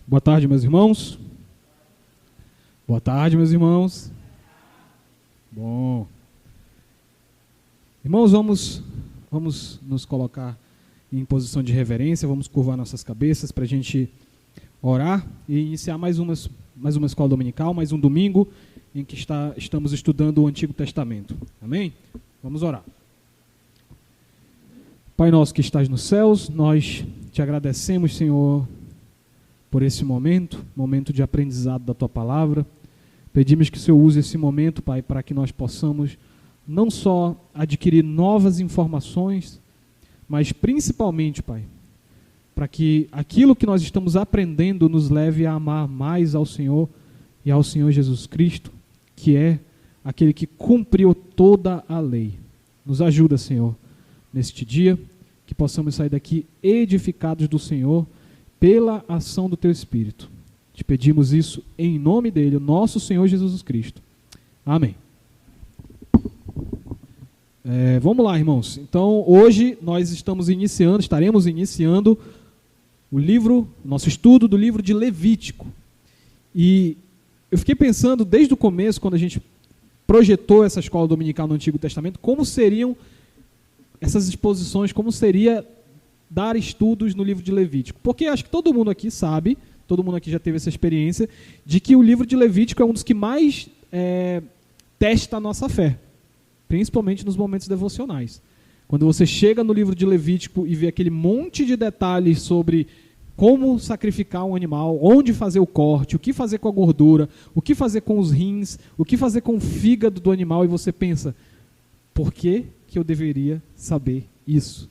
Boa tarde, meus irmãos. Boa tarde, meus irmãos. Bom. Irmãos, vamos nos colocar em posição de reverência, vamos curvar nossas cabeças para a gente orar e iniciar mais uma escola dominical, mais um domingo em que estamos estudando o Antigo Testamento. Amém? Vamos orar. Pai nosso que estás nos céus, nós te agradecemos, Senhor, por esse momento de aprendizado da Tua Palavra. Pedimos que o Senhor use esse momento, Pai, para que nós possamos não só adquirir novas informações, mas principalmente, Pai, para que aquilo que nós estamos aprendendo nos leve a amar mais ao Senhor e ao Senhor Jesus Cristo, que é aquele que cumpriu toda a lei. Nos ajuda, Senhor, neste dia, que possamos sair daqui edificados do Senhor pela ação do Teu Espírito. Te pedimos isso em nome dele, o nosso Senhor Jesus Cristo. Amém. Vamos lá, irmãos. Então, hoje nós estaremos iniciando nosso estudo do livro de Levítico. E eu fiquei pensando desde o começo, quando a gente projetou essa escola dominical no Antigo Testamento, como seriam essas exposições, como seria dar estudos no livro de Levítico. Porque acho que todo mundo aqui sabe, todo mundo aqui já teve essa experiência, de que o livro de Levítico é um dos que mais testa a nossa fé, principalmente nos momentos devocionais. Quando você chega no livro de Levítico e vê aquele monte de detalhes sobre como sacrificar um animal, onde fazer o corte, o que fazer com a gordura, o que fazer com os rins, o que fazer com o fígado do animal, e você pensa, por que eu deveria saber isso?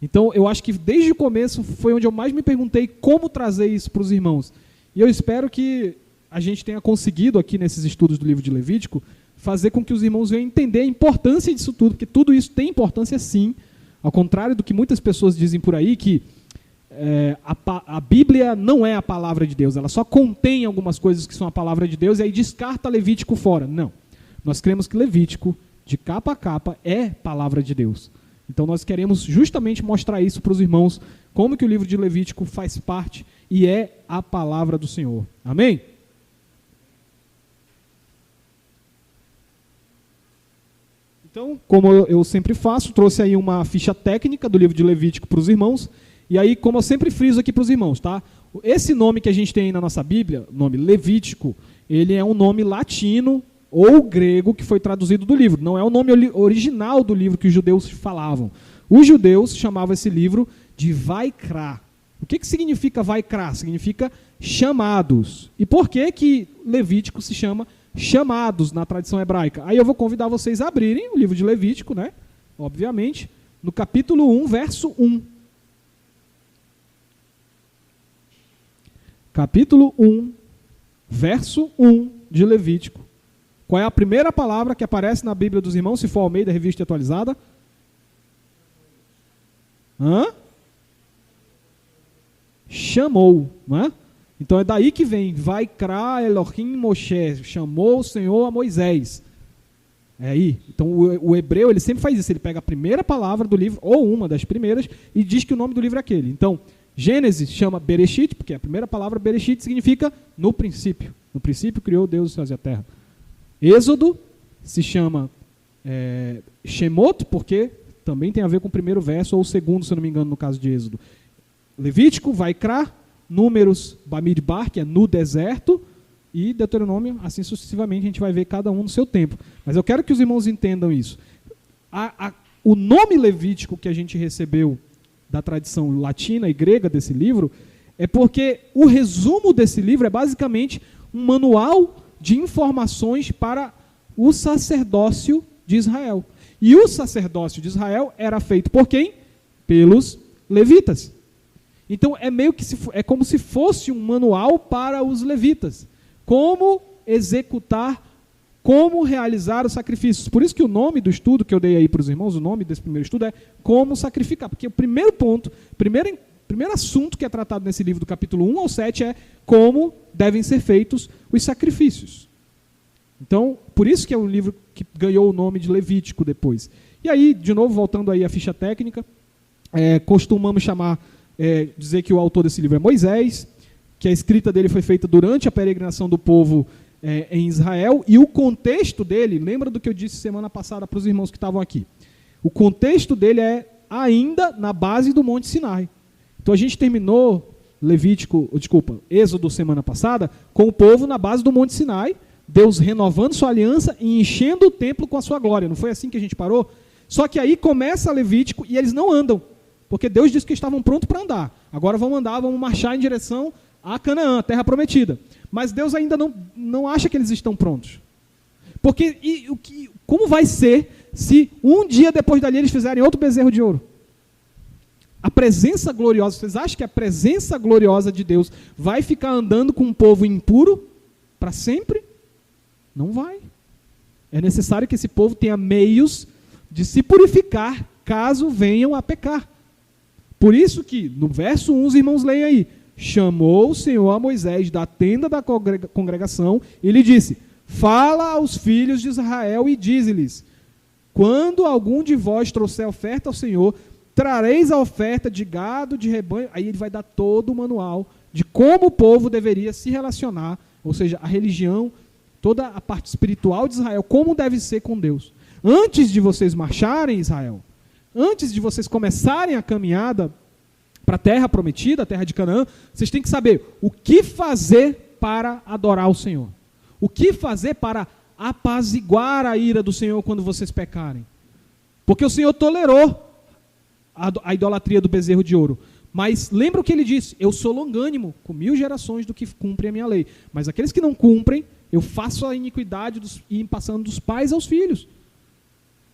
Então, eu acho que desde o começo foi onde eu mais me perguntei como trazer isso para os irmãos. E eu espero que a gente tenha conseguido aqui nesses estudos do livro de Levítico fazer com que os irmãos venham entender a importância disso tudo, porque tudo isso tem importância sim, ao contrário do que muitas pessoas dizem por aí, que a Bíblia não é a palavra de Deus, ela só contém algumas coisas que são a palavra de Deus e aí descarta Levítico fora. Não. Nós cremos que Levítico, de capa a capa, é palavra de Deus. Então nós queremos justamente mostrar isso para os irmãos, como que o livro de Levítico faz parte e é a palavra do Senhor. Amém? Então, como eu sempre faço, trouxe aí uma ficha técnica do livro de Levítico para os irmãos, e aí, como eu sempre friso aqui para os irmãos, tá? Esse nome que a gente tem aí na nossa Bíblia, o nome Levítico, ele é um nome latino ou grego que foi traduzido do livro. Não é o nome original do livro que os judeus falavam. Os judeus chamavam esse livro de Vaikra. O que significa Vaikra? Significa chamados. E por que Levítico se chama chamados na tradição hebraica? Aí eu vou convidar vocês a abrirem o livro de Levítico, né? Obviamente, no capítulo 1, verso 1. Capítulo 1, verso 1 de Levítico. Qual é a primeira palavra que aparece na Bíblia dos irmãos, se for Almeida, Revista Atualizada? Chamou, não é? Então é daí que vem, Vaikra Elohim Moshe, chamou o Senhor a Moisés. É aí. Então o hebreu, ele sempre faz isso, ele pega a primeira palavra do livro, ou uma das primeiras, e diz que o nome do livro é aquele. Então, Gênesis chama Bereshit, porque a primeira palavra Bereshit significa no princípio. No princípio criou Deus os céus e a terra. Êxodo se chama Shemot, porque também tem a ver com o primeiro verso, ou o segundo, se eu não me engano, no caso de Êxodo. Levítico, Vaikra, Números, Bamidbar, que é no deserto, e Deuteronômio, assim sucessivamente, a gente vai ver cada um no seu tempo. Mas eu quero que os irmãos entendam isso. O nome Levítico que a gente recebeu da tradição latina e grega desse livro, é porque o resumo desse livro é basicamente um manual de informações para o sacerdócio de Israel. E o sacerdócio de Israel era feito por quem? Pelos levitas. Então é como se fosse um manual para os levitas. Como executar, como realizar os sacrifícios. Por isso que o nome do estudo que eu dei aí para os irmãos, o nome desse primeiro estudo é Como Sacrificar. Porque o primeiro ponto, primeiro assunto que é tratado nesse livro do capítulo 1 ao 7 é como devem ser feitos os sacrifícios. Então, por isso que é um livro que ganhou o nome de Levítico depois. E aí, de novo, voltando aí à ficha técnica, costumamos dizer que o autor desse livro é Moisés. que a escrita dele foi feita durante a peregrinação do povo em Israel, e o contexto dele, lembra do que eu disse semana passada para os irmãos que estavam aqui? O contexto dele é ainda na base do Monte Sinai. Então a gente terminou Êxodo semana passada, com o povo na base do Monte Sinai, Deus renovando sua aliança e enchendo o templo com a sua glória. Não foi assim que a gente parou? Só que aí começa Levítico e eles não andam, porque Deus disse que estavam prontos para andar. Agora vamos marchar em direção a Canaã, a terra prometida. Mas Deus ainda não acha que eles estão prontos. Porque como vai ser se um dia depois dali eles fizerem outro bezerro de ouro? A presença gloriosa, vocês acham que a presença gloriosa de Deus vai ficar andando com um povo impuro para sempre? Não vai. É necessário que esse povo tenha meios de se purificar caso venham a pecar. Por isso que, no verso 1, os irmãos leem aí, chamou o Senhor a Moisés da tenda da congregação e lhe disse, fala aos filhos de Israel e dize-lhes, quando algum de vós trouxer oferta ao Senhor, trareis a oferta de gado, de rebanho. Aí ele vai dar todo o manual de como o povo deveria se relacionar, ou seja, a religião, toda a parte espiritual de Israel, como deve ser com Deus. Antes de vocês marcharem, Israel, antes de vocês começarem a caminhada para a terra prometida, a terra de Canaã, vocês têm que saber o que fazer para adorar o Senhor. O que fazer para apaziguar a ira do Senhor quando vocês pecarem. Porque o Senhor tolerou a idolatria do bezerro de ouro. Mas lembra o que ele disse? Eu sou longânimo com 1000 gerações do que cumprem a minha lei. Mas aqueles que não cumprem, eu faço a iniquidade e passando dos pais aos filhos.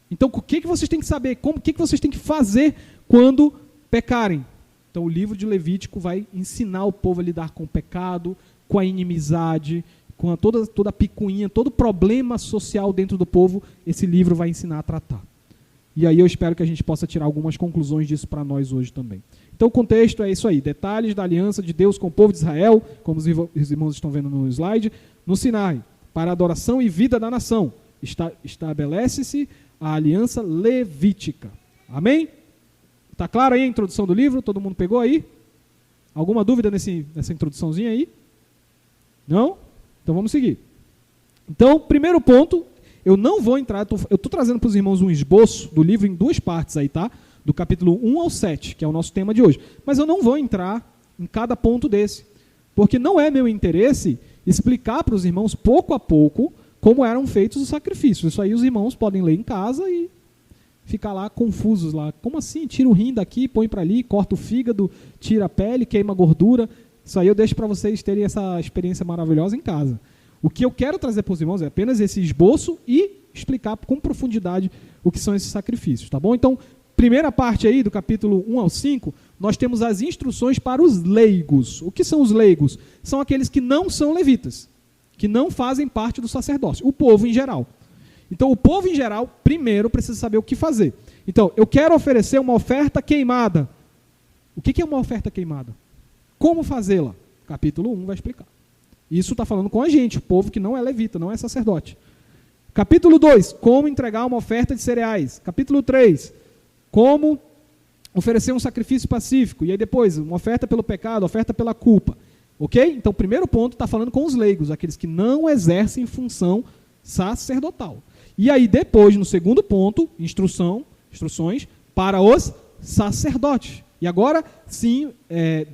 Então, o que vocês têm que saber? O que vocês têm que fazer quando pecarem? Então, o livro de Levítico vai ensinar o povo a lidar com o pecado, com a inimizade, com toda a picuinha, todo problema social dentro do povo. Esse livro vai ensinar a tratar. E aí eu espero que a gente possa tirar algumas conclusões disso para nós hoje também. Então, o contexto é isso aí. Detalhes da aliança de Deus com o povo de Israel, como os irmãos estão vendo no slide, no Sinai, para a adoração e vida da nação. Estabelece-se a aliança levítica. Amém? Está claro aí a introdução do livro? Todo mundo pegou aí? Alguma dúvida nessa introduçãozinha aí? Não? Então vamos seguir. Então, primeiro ponto, eu não vou entrar, eu estou trazendo para os irmãos um esboço do livro em 2 partes aí, tá? Do capítulo 1 ao 7, que é o nosso tema de hoje. Mas eu não vou entrar em cada ponto desse, porque não é meu interesse explicar para os irmãos, pouco a pouco, como eram feitos os sacrifícios. Isso aí os irmãos podem ler em casa e ficar lá confusos lá. Como assim? Tira o rim daqui, põe para ali, corta o fígado, tira a pele, queima a gordura. Isso aí eu deixo para vocês terem essa experiência maravilhosa em casa. O que eu quero trazer para os irmãos é apenas esse esboço e explicar com profundidade o que são esses sacrifícios, tá bom? Então, primeira parte aí do capítulo 1 ao 5, nós temos as instruções para os leigos. O que são os leigos? São aqueles que não são levitas, que não fazem parte do sacerdócio, o povo em geral. Então, o povo em geral, primeiro, precisa saber o que fazer. Então, eu quero oferecer uma oferta queimada. O que é uma oferta queimada? Como fazê-la? Capítulo 1 vai explicar. Isso está falando com a gente, o povo que não é levita, não é sacerdote. Capítulo 2, como entregar uma oferta de cereais. Capítulo 3, como oferecer um sacrifício pacífico. E aí depois, uma oferta pelo pecado, oferta pela culpa. Ok? Então, o primeiro ponto está falando com os leigos, aqueles que não exercem função sacerdotal. E aí depois, no segundo ponto, instruções para os sacerdotes. E agora, sim,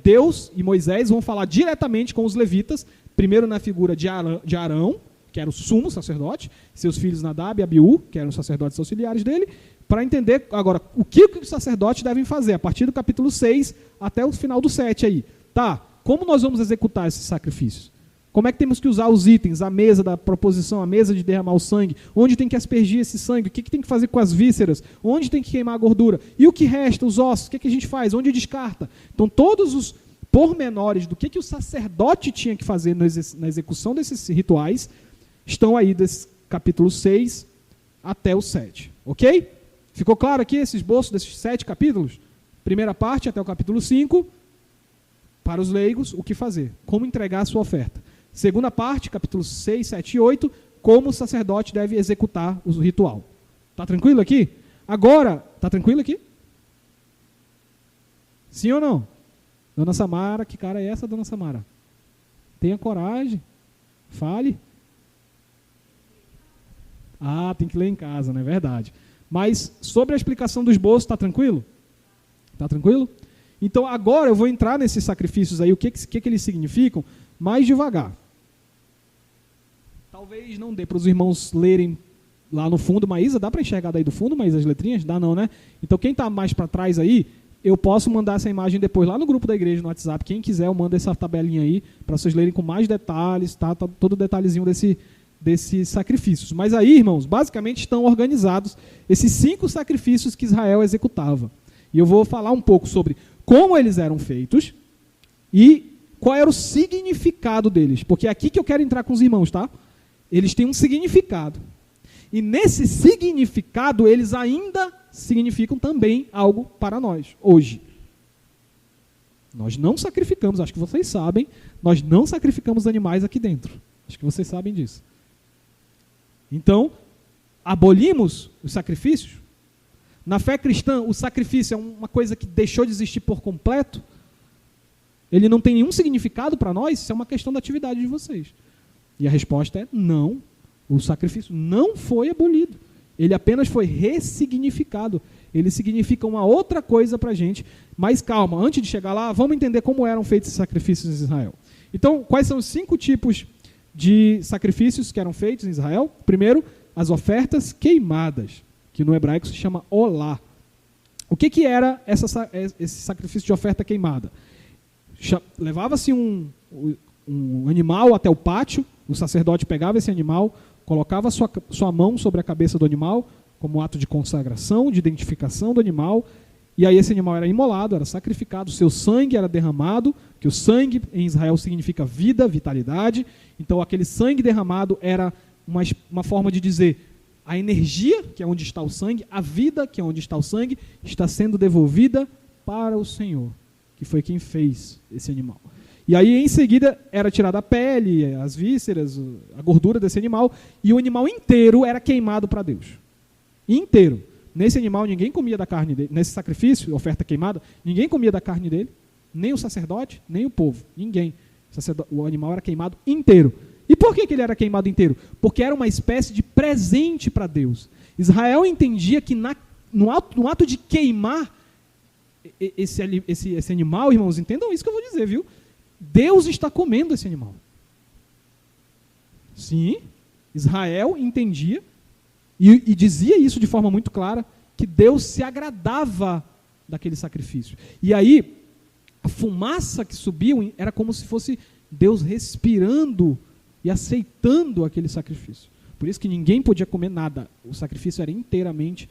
Deus e Moisés vão falar diretamente com os levitas, primeiro na figura de Arão, que era o sumo sacerdote, seus filhos Nadab e Abiú, que eram os sacerdotes auxiliares dele, para entender agora o que os sacerdotes devem fazer, a partir do capítulo 6 até o final do 7 aí. Tá, como nós vamos executar esses sacrifícios? Como é que temos que usar os itens, a mesa da proposição, a mesa de derramar o sangue, onde tem que aspergir esse sangue, o que tem que fazer com as vísceras, onde tem que queimar a gordura, e o que resta, os ossos, o que a gente faz, onde descarta. Então, todos os pormenores do que o sacerdote tinha que fazer na execução desses rituais estão aí desse capítulo 6 até o 7. Ok? Ficou claro aqui esse esboço desses 7 capítulos? Primeira parte até o capítulo 5, para os leigos, o que fazer, como entregar a sua oferta. Segunda parte, capítulos 6, 7 e 8, como o sacerdote deve executar o ritual. Está tranquilo aqui? Agora, está tranquilo aqui? Sim ou não? Dona Samara, que cara é essa, Dona Samara? Tenha coragem. Fale. Tem que ler em casa, não é verdade? Mas sobre a explicação do esboço, está tranquilo? Está tranquilo? Então agora eu vou entrar nesses sacrifícios aí, o que eles significam, mais devagar. Talvez não dê para os irmãos lerem lá no fundo, Maísa, dá para enxergar daí do fundo, Maísa, as letrinhas? Dá não, né? Então quem está mais para trás aí, eu posso mandar essa imagem depois lá no grupo da igreja, no WhatsApp. Quem quiser, eu mando essa tabelinha aí, para vocês lerem com mais detalhes, tá? Todo o detalhezinho desses sacrifícios. Mas aí, irmãos, basicamente estão organizados esses 5 sacrifícios que Israel executava. E eu vou falar um pouco sobre como eles eram feitos e qual era o significado deles. Porque é aqui que eu quero entrar com os irmãos, tá? Eles têm um significado. E nesse significado, eles ainda significam também algo para nós, hoje. Nós não sacrificamos, acho que vocês sabem, nós não sacrificamos animais aqui dentro. Acho que vocês sabem disso. Então, abolimos os sacrifícios. Na fé cristã, o sacrifício é uma coisa que deixou de existir por completo. Ele não tem nenhum significado para nós, isso é uma questão da atividade de vocês. E a resposta é não. O sacrifício não foi abolido. Ele apenas foi ressignificado. Ele significa uma outra coisa para a gente. Mas calma, antes de chegar lá, vamos entender como eram feitos esses sacrifícios em Israel. Então, quais são os 5 tipos de sacrifícios que eram feitos em Israel? Primeiro, as ofertas queimadas, que no hebraico se chama olá. O que era esse sacrifício de oferta queimada? Levava-se um animal até o pátio, o sacerdote pegava esse animal, colocava sua mão sobre a cabeça do animal, como ato de consagração, de identificação do animal, e aí esse animal era imolado, era sacrificado, seu sangue era derramado, que o sangue em Israel significa vida, vitalidade, então aquele sangue derramado era uma forma de dizer a energia, que é onde está o sangue, a vida, que é onde está o sangue, está sendo devolvida para o Senhor, que foi quem fez esse animal. E aí, em seguida, era tirada a pele, as vísceras, a gordura desse animal, e o animal inteiro era queimado para Deus. Inteiro. Nesse animal, ninguém comia da carne dele. Nesse sacrifício, oferta queimada, ninguém comia da carne dele, nem o sacerdote, nem o povo. Ninguém. O animal era queimado inteiro. E por que ele era queimado inteiro? Porque era uma espécie de presente para Deus. Israel entendia que no ato de queimar esse animal, irmãos, entendam isso que eu vou dizer, viu? Deus está comendo esse animal. Sim, Israel entendia e dizia isso de forma muito clara, que Deus se agradava daquele sacrifício. E aí, a fumaça que subia era como se fosse Deus respirando e aceitando aquele sacrifício. Por isso que ninguém podia comer nada. O sacrifício era inteiramente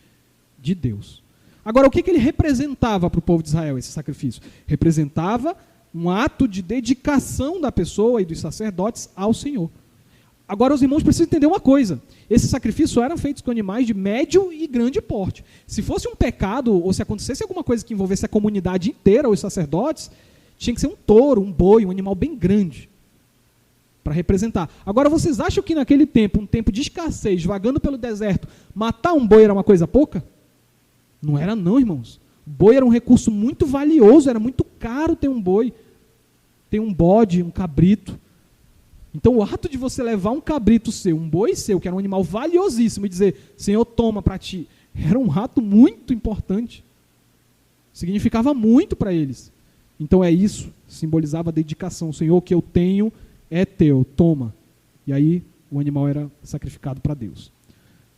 de Deus. Agora, o que ele representava para o povo de Israel, esse sacrifício? Representava um ato de dedicação da pessoa e dos sacerdotes ao Senhor. Agora, os irmãos precisam entender uma coisa. Esses sacrifícios eram feitos com animais de médio e grande porte. Se fosse um pecado, ou se acontecesse alguma coisa que envolvesse a comunidade inteira, os sacerdotes, tinha que ser um touro, um boi, um animal bem grande, para representar. Agora, vocês acham que naquele tempo, um tempo de escassez, vagando pelo deserto, matar um boi era uma coisa pouca? Não era não, irmãos. O boi era um recurso muito valioso, era muito caro ter um boi, ter um bode, um cabrito. Então, o ato de você levar um cabrito seu, um boi seu, que era um animal valiosíssimo, e dizer, Senhor, toma para ti, era um ato muito importante. Significava muito para eles. Então, é isso, simbolizava a dedicação. Senhor, o que eu tenho é teu, toma. E aí, o animal era sacrificado para Deus.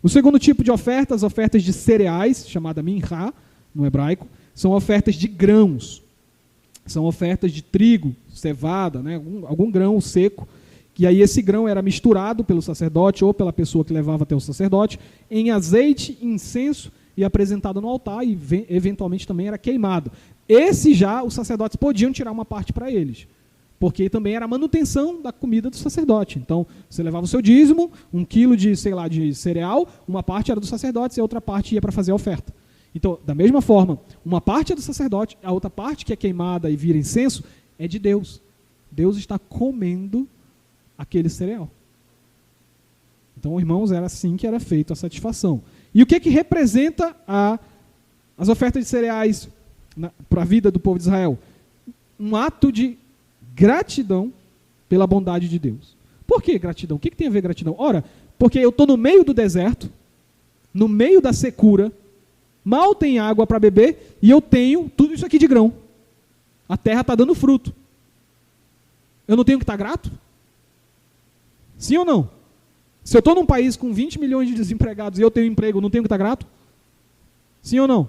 O segundo tipo de oferta, as ofertas de cereais, chamada minhá, no hebraico, são ofertas de grãos. São ofertas de trigo, cevada, né, algum grão seco. E aí esse grão era misturado pelo sacerdote ou pela pessoa que levava até o sacerdote em azeite, incenso e apresentado no altar e eventualmente também era queimado. Esse já os sacerdotes podiam tirar uma parte para eles, porque também era a manutenção da comida do sacerdote. Então, você levava o seu dízimo, 1 quilo de cereal, uma parte era dos sacerdotes e a outra parte ia para fazer a oferta. Então, da mesma forma, uma parte é do sacerdote, a outra parte que é queimada e vira incenso é de Deus. Deus está comendo aquele cereal. Então, irmãos, era assim que era feita a satisfação. E o que representa as ofertas de cereais para a vida do povo de Israel? Um ato de gratidão pela bondade de Deus. Por que gratidão? O que tem a ver gratidão? Ora, porque eu estou no meio do deserto, no meio da secura, mal tem água para beber, e eu tenho tudo isso aqui de grão. A terra está dando fruto. Eu não tenho que estar grato? Sim ou não? Se eu estou num país com 20 milhões de desempregados e eu tenho emprego, eu não tenho que estar grato? Sim ou não?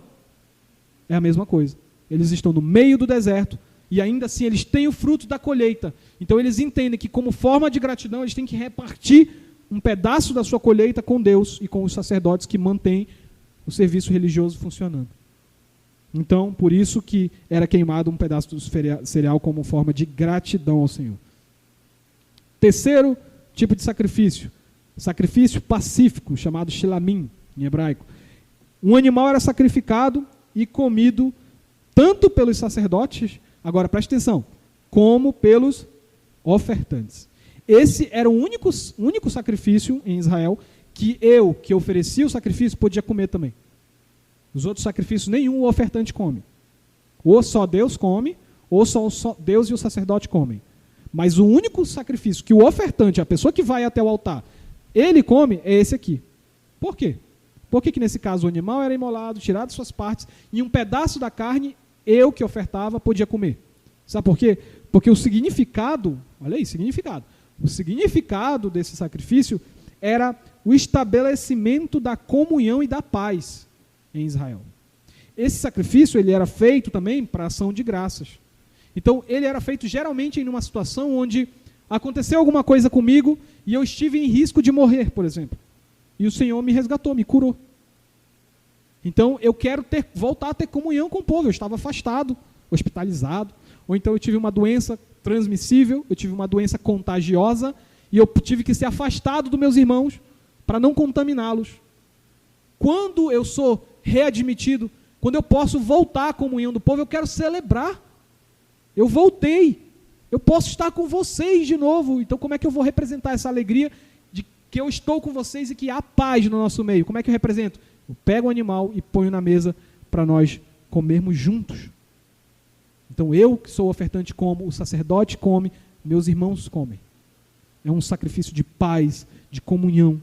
É a mesma coisa. Eles estão no meio do deserto e ainda assim eles têm o fruto da colheita. Então eles entendem que como forma de gratidão eles têm que repartir um pedaço da sua colheita com Deus e com os sacerdotes que mantêm o serviço religioso funcionando. Então, por isso que era queimado um pedaço do cereal como forma de gratidão ao Senhor. Terceiro tipo de sacrifício pacífico, chamado shilamim, em hebraico. Um animal era sacrificado e comido tanto pelos sacerdotes, agora preste atenção, como pelos ofertantes. Esse era o único sacrifício em Israel que oferecia o sacrifício, podia comer também. Os outros sacrifícios, nenhum o ofertante come. Ou só Deus come, ou só Deus e o sacerdote comem. Mas o único sacrifício que o ofertante, a pessoa que vai até o altar, ele come, é esse aqui. Por quê? Por que nesse caso o animal era imolado, tirado suas partes, e um pedaço da carne, eu que ofertava, podia comer? Sabe por quê? Porque o significado, olha aí, significado. O significado desse sacrifício era o estabelecimento da comunhão e da paz em Israel. Esse sacrifício ele era feito também para ação de graças. Então, ele era feito geralmente em uma situação onde aconteceu alguma coisa comigo e eu estive em risco de morrer, por exemplo. E o Senhor me resgatou, me curou. Então, eu quero voltar a ter comunhão com o povo. Eu estava afastado, hospitalizado, ou então eu tive uma doença transmissível, eu tive uma doença contagiosa e eu tive que ser afastado dos meus irmãos para não contaminá-los. Quando eu sou readmitido, quando eu posso voltar à comunhão do povo, eu quero celebrar. Eu voltei, eu posso estar com vocês de novo. Então como é que eu vou representar essa alegria de que eu estou com vocês e que há paz no nosso meio? Como é que eu represento? Eu pego o animal e ponho na mesa para nós comermos juntos. Então eu que sou ofertante como, o sacerdote come, meus irmãos comem. É um sacrifício de paz, de comunhão.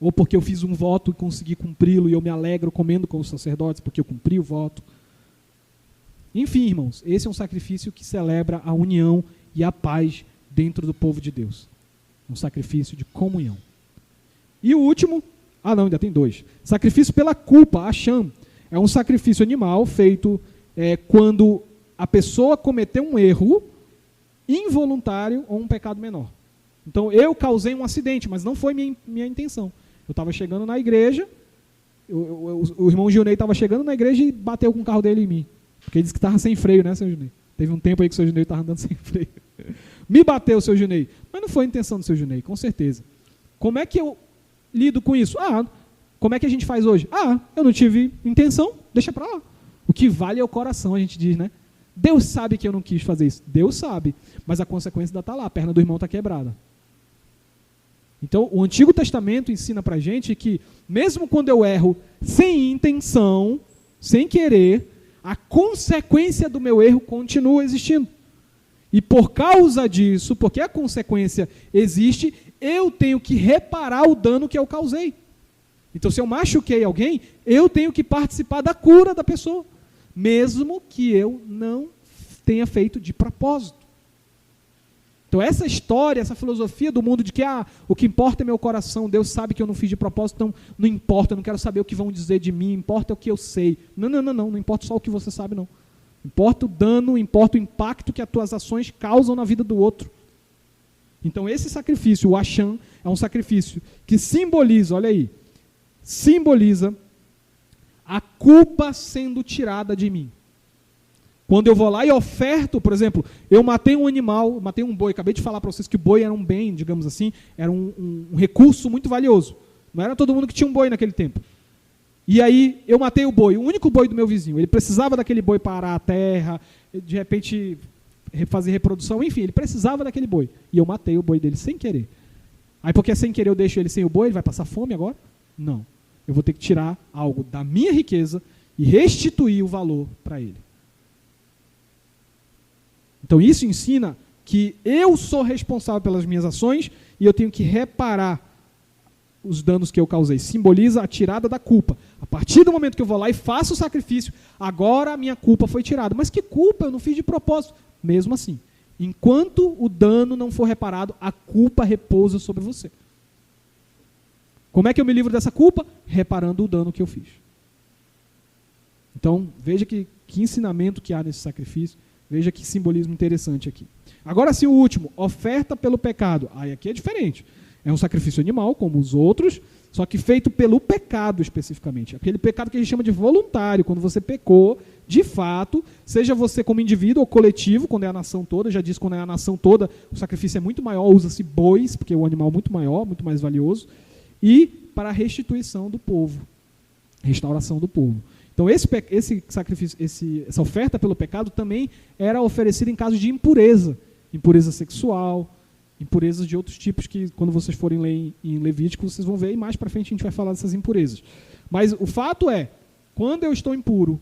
Ou porque eu fiz um voto e consegui cumpri-lo e eu me alegro comendo com os sacerdotes porque eu cumpri o voto. Enfim, irmãos, esse é um sacrifício que celebra a união e a paz dentro do povo de Deus. Um sacrifício de comunhão. E o último, ainda tem dois. Sacrifício pela culpa, Asham. É um sacrifício animal feito quando a pessoa cometeu um erro involuntário ou um pecado menor. Então, eu causei um acidente, mas não foi minha intenção. Eu estava chegando na igreja, o irmão Gilney estava chegando na igreja e bateu com o carro dele em mim. Porque ele disse que estava sem freio, né, seu Junei? Teve um tempo aí que o seu Junei estava andando sem freio. Me bateu, seu Junei. Mas não foi a intenção do seu Junei, com certeza. Como é que eu lido com isso? Como é que a gente faz hoje? Eu não tive intenção, deixa para lá. O que vale é o coração, a gente diz, né? Deus sabe que eu não quis fazer isso. Deus sabe. Mas a consequência ainda está lá, a perna do irmão está quebrada. Então, o Antigo Testamento ensina para a gente que, mesmo quando eu erro sem intenção, sem querer, a consequência do meu erro continua existindo. E por causa disso, porque a consequência existe, eu tenho que reparar o dano que eu causei. Então, se eu machuquei alguém, eu tenho que participar da cura da pessoa, mesmo que eu não tenha feito de propósito. Então, essa história, essa filosofia do mundo de que o que importa é meu coração, Deus sabe que eu não fiz de propósito, então não importa, eu não quero saber o que vão dizer de mim, importa o que eu sei. Não importa só o que você sabe, não. Importa o dano, importa o impacto que as tuas ações causam na vida do outro. Então, esse sacrifício, o Asham, é um sacrifício que simboliza, olha aí, simboliza a culpa sendo tirada de mim. Quando eu vou lá e oferto, por exemplo, eu matei um animal, matei um boi, acabei de falar para vocês que o boi era um bem, digamos assim, era um recurso muito valioso. Não era todo mundo que tinha um boi naquele tempo. E aí eu matei o boi, o único boi do meu vizinho. Ele precisava daquele boi para arar a terra, de repente fazer reprodução, enfim, ele precisava daquele boi. E eu matei o boi dele sem querer. Aí porque sem querer eu deixo ele sem o boi, ele vai passar fome agora? Não. Eu vou ter que tirar algo da minha riqueza e restituir o valor para ele. Então isso ensina que eu sou responsável pelas minhas ações e eu tenho que reparar os danos que eu causei. Simboliza a tirada da culpa. A partir do momento que eu vou lá e faço o sacrifício, agora a minha culpa foi tirada. Mas que culpa? Eu não fiz de propósito. Mesmo assim, enquanto o dano não for reparado, a culpa repousa sobre você. Como é que eu me livro dessa culpa? Reparando o dano que eu fiz. Então, veja que ensinamento que há nesse sacrifício. Veja que simbolismo interessante aqui. Agora sim, o último, oferta pelo pecado. Aí aqui é diferente. É um sacrifício animal, como os outros, só que feito pelo pecado especificamente. Aquele pecado que a gente chama de voluntário, quando você pecou, de fato, seja você como indivíduo ou coletivo, quando é a nação toda, já disse, quando é a nação toda, o sacrifício é muito maior, usa-se bois, porque é um animal muito maior, muito mais valioso, e para a restituição do povo, restauração do povo. Então esse sacrifício, essa oferta pelo pecado também era oferecida em caso de impureza, impureza sexual, impurezas de outros tipos que, quando vocês forem ler em Levítico, vocês vão ver, e mais para frente a gente vai falar dessas impurezas. Mas o fato é, quando eu estou impuro,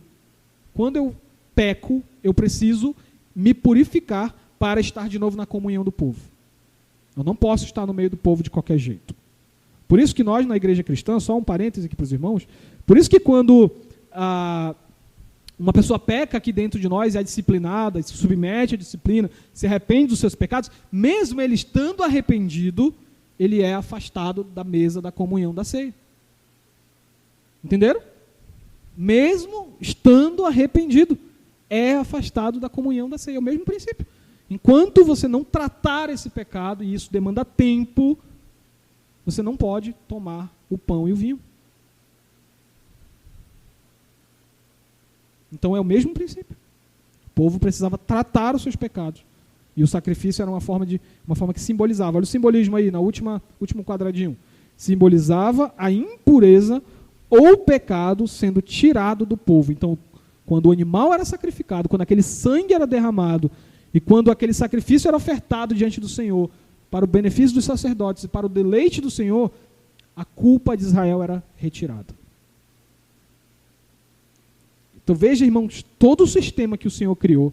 quando eu peco, eu preciso me purificar para estar de novo na comunhão do povo. Eu não posso estar no meio do povo de qualquer jeito. Por isso que nós, na igreja cristã, só um parêntese aqui para os irmãos, por isso que quando uma pessoa peca aqui dentro de nós, é disciplinada, se submete à disciplina, se arrepende dos seus pecados, mesmo ele estando arrependido, ele é afastado da mesa da comunhão da ceia. Entenderam? Mesmo estando arrependido, é afastado da comunhão da ceia. É o mesmo princípio. Enquanto você não tratar esse pecado, e isso demanda tempo, você não pode tomar o pão e o vinho. Então é o mesmo princípio. O povo precisava tratar os seus pecados. E o sacrifício era uma forma que simbolizava. Olha o simbolismo aí, no último quadradinho. Simbolizava a impureza ou pecado sendo tirado do povo. Então, quando o animal era sacrificado, quando aquele sangue era derramado, e quando aquele sacrifício era ofertado diante do Senhor, para o benefício dos sacerdotes e para o deleite do Senhor, a culpa de Israel era retirada. Então veja, irmãos, todo o sistema que o Senhor criou,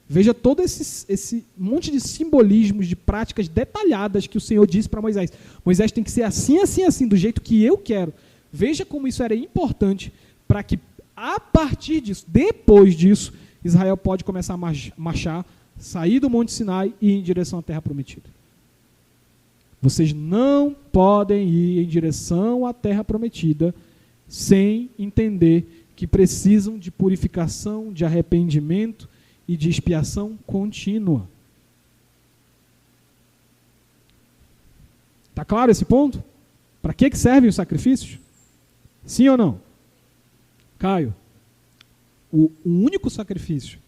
veja todo esse monte de simbolismos, de práticas detalhadas que o Senhor disse para Moisés. Moisés tem que ser assim, assim, assim, do jeito que eu quero. Veja como isso era importante para que, a partir disso, depois disso, Israel pode começar a marchar, sair do Monte Sinai e ir em direção à Terra Prometida. Vocês não podem ir em direção à Terra Prometida sem entender que precisam de purificação, de arrependimento e de expiação contínua. Está claro esse ponto? Para que servem os sacrifícios? Sim ou não? Caio, o único sacrifício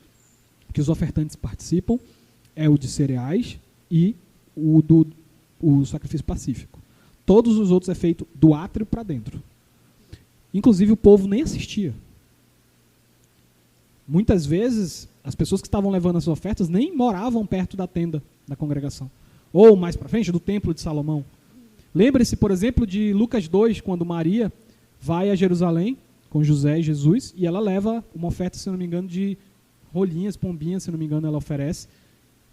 que os ofertantes participam é o de cereais e o sacrifício pacífico. Todos os outros é feito do átrio para dentro. Inclusive o povo nem assistia. Muitas vezes, as pessoas que estavam levando as ofertas nem moravam perto da tenda da congregação. Ou, mais para frente, do templo de Salomão. Lembre-se, por exemplo, de Lucas 2, quando Maria vai a Jerusalém com José e Jesus, e ela leva uma oferta, se não me engano, de rolinhas, pombinhas, se não me engano, ela oferece,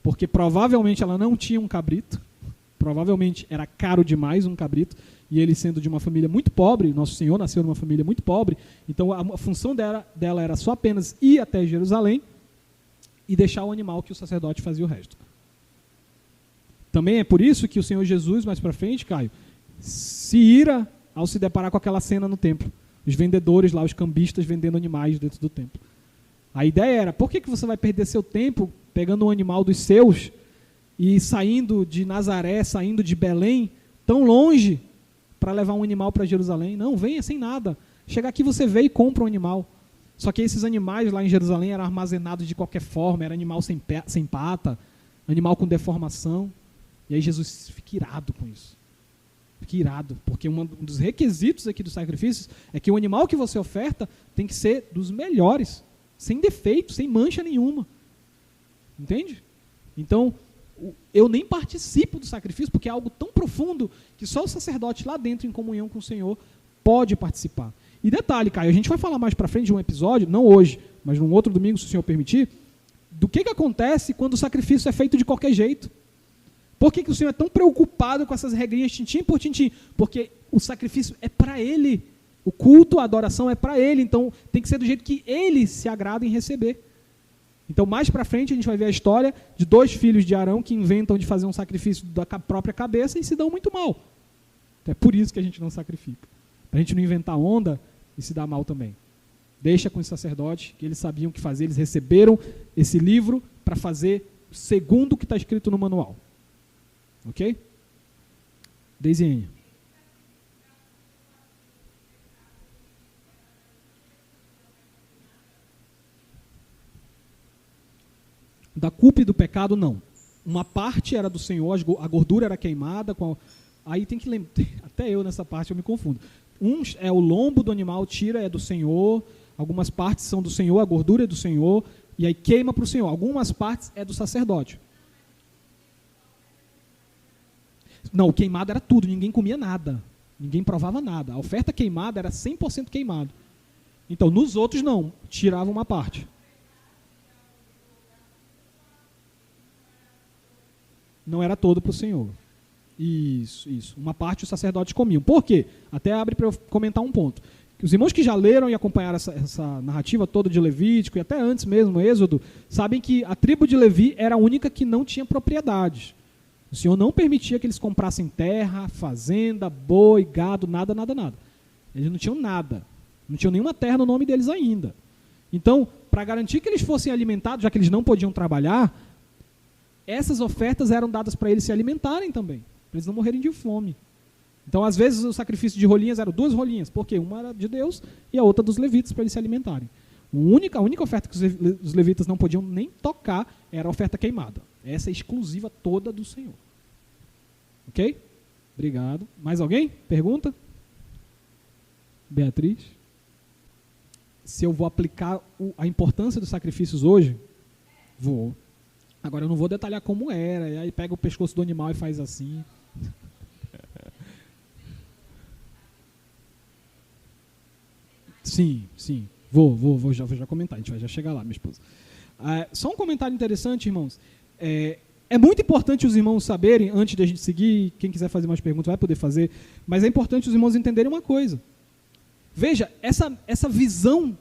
porque provavelmente ela não tinha um cabrito, provavelmente era caro demais um cabrito, e ele sendo de uma família muito pobre, Nosso Senhor nasceu numa família muito pobre, então a função dela era só apenas ir até Jerusalém e deixar o animal que o sacerdote fazia o resto. Também é por isso que o Senhor Jesus, mais para frente, Caio, se ira ao se deparar com aquela cena no templo. Os vendedores lá, os cambistas vendendo animais dentro do templo. A ideia era, por que você vai perder seu tempo pegando um animal dos seus e saindo de Nazaré, saindo de Belém, tão longe, para levar um animal para Jerusalém? Não, venha sem nada. Chega aqui, você vê e compra um animal. Só que esses animais lá em Jerusalém eram armazenados de qualquer forma, era animal sem pata, animal com deformação. E aí Jesus fica irado com isso. Fica irado, porque um dos requisitos aqui dos sacrifícios é que o animal que você oferta tem que ser dos melhores, sem defeito, sem mancha nenhuma. Entende? Então, eu nem participo do sacrifício, porque é algo tão profundo que só o sacerdote lá dentro, em comunhão com o Senhor, pode participar. E detalhe, Caio, a gente vai falar mais para frente de um episódio, não hoje, mas num outro domingo, se o Senhor permitir, do que acontece quando o sacrifício é feito de qualquer jeito. Por que o Senhor é tão preocupado com essas regrinhas tintim por tintim? Porque o sacrifício é para Ele. O culto, a adoração é para Ele. Então tem que ser do jeito que Ele se agrada em receber. Então mais para frente a gente vai ver a história de 2 filhos de Arão que inventam de fazer um sacrifício da própria cabeça e se dão muito mal. Então é por isso que a gente não sacrifica. Para a gente não inventar onda e se dar mal também. Deixa com os sacerdotes, que eles sabiam o que fazer. Eles receberam esse livro para fazer segundo o que está escrito no manual. Ok? Desenhe. Da culpa e do pecado, não. Uma parte era do Senhor, a gordura era queimada. Aí tem que lembrar, até eu nessa parte eu me confundo. É o lombo do animal, tira, é do Senhor. Algumas partes são do Senhor, a gordura é do Senhor. E aí queima para o Senhor. Algumas partes é do sacerdote. Não, o queimado era tudo, ninguém comia nada. Ninguém provava nada. A oferta queimada era 100% queimado. Então, nos outros não, tirava uma parte. Não era todo para o Senhor. Isso. Uma parte os sacerdotes comiam. Por quê? Até abre para eu comentar um ponto. Os irmãos que já leram e acompanharam essa narrativa toda de Levítico, e até antes mesmo, Êxodo, sabem que a tribo de Levi era a única que não tinha propriedades. O Senhor não permitia que eles comprassem terra, fazenda, boi, gado, nada. Eles não tinham nada. Não tinham nenhuma terra no nome deles ainda. Então, para garantir que eles fossem alimentados, já que eles não podiam trabalhar, essas ofertas eram dadas para eles se alimentarem também, para eles não morrerem de fome. Então, às vezes, o sacrifício de rolinhas eram 2 rolinhas, porque uma era de Deus e a outra dos levitas, para eles se alimentarem. A única oferta que os levitas não podiam nem tocar era a oferta queimada. Essa é exclusiva toda do Senhor. Ok? Obrigado. Mais alguém? Pergunta? Beatriz? Se eu vou aplicar a importância dos sacrifícios hoje? Vou. Agora eu não vou detalhar como era, e aí pega o pescoço do animal e faz assim. Sim. Vou já comentar, a gente vai já chegar lá, minha esposa. Só um comentário interessante, irmãos. É muito importante os irmãos saberem, antes de a gente seguir, quem quiser fazer mais perguntas vai poder fazer, mas é importante os irmãos entenderem uma coisa. Veja, essa visão